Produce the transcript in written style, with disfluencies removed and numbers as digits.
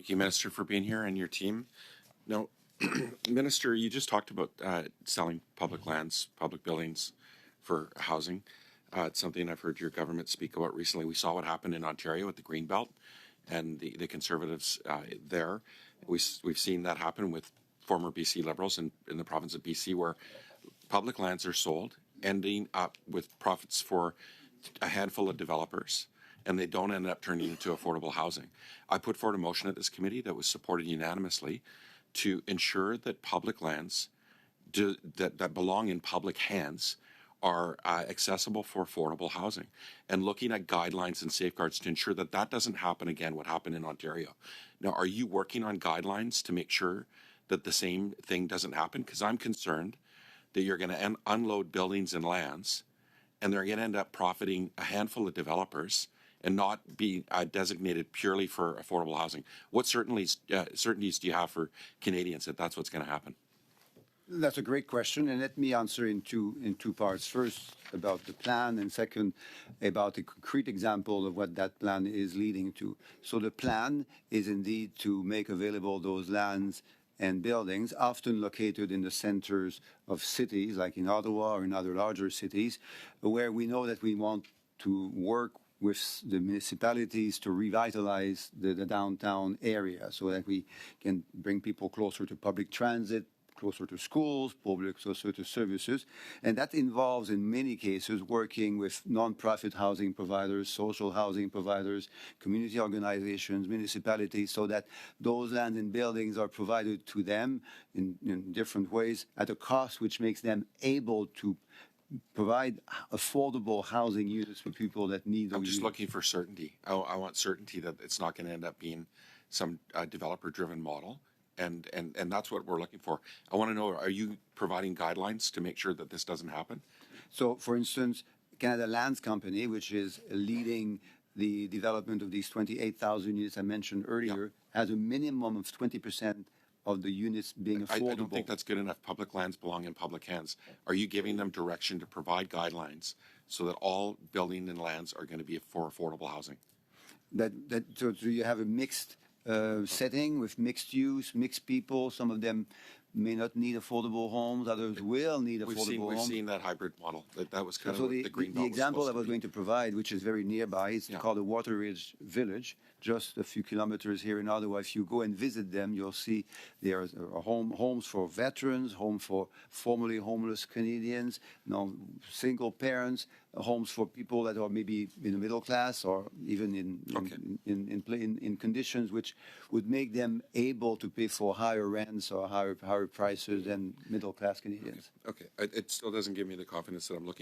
Thank you, Minister, for being here and your team. Now, Minister, you just talked about selling public lands, public buildings for housing. It's something I've heard your government speak about recently. We saw what happened in Ontario with the Greenbelt and the Conservatives there. We've seen that happen with former BC Liberals in the province of BC, where public lands are sold, ending up with profits for a handful of developers, and they don't end up turning into affordable housing. I put forward a motion at this committee that was supported unanimously to ensure that public lands that belong in public hands are accessible for affordable housing, and looking at guidelines and safeguards to ensure that that doesn't happen again, what happened in Ontario. Now, are you working on guidelines to make sure that the same thing doesn't happen? Because I'm concerned that you're going to unload buildings and lands, and they're going to end up profiting a handful of developers and not be designated purely for affordable housing. What certainties do you have for Canadians that that's what's going to happen? That's a great question, and let me answer in two parts. First, about the plan, and second, about a concrete example of what that plan is leading to. So the plan is indeed to make available those lands and buildings, often located in the centers of cities, like in Ottawa or in other larger cities, where we know that we want to work with the municipalities to revitalize the downtown area so that we can bring people closer to public transit, closer to schools, closer to services. And that involves, in many cases, working with non-profit housing providers, social housing providers, community organizations, municipalities, so that those land and buildings are provided to them in different ways at a cost which makes them able to provide affordable housing units for people that need those. I'm just looking for certainty. I want certainty that it's not going to end up being some developer-driven model. And that's what we're looking for. I want to know, are you providing guidelines to make sure that this doesn't happen? So, for instance, Canada Lands Company, which is leading the development of these 28,000 units I mentioned earlier, has a minimum of 20% of the units being affordable. I don't think that's good enough. Public lands belong in public hands. Are you giving them direction to provide guidelines so that all building and lands are going to be for affordable housing? So you have a mixed setting with mixed use, mixed people. Some of them may not need affordable homes. Others will need affordable homes. We've seen that hybrid model. That was kind of what the Greenbelt the example I was going to provide, which is very nearby, is called the Water Ridge Village, just a few kilometers here in Ottawa. If you go and visit them, you'll see there are homes for veterans, homes for formerly homeless Canadians, single parents, homes for people that are maybe in the middle class or even in conditions which would make them able to pay for higher rents or higher prices than middle class Canadians. Okay. It still doesn't give me the confidence that I'm looking for.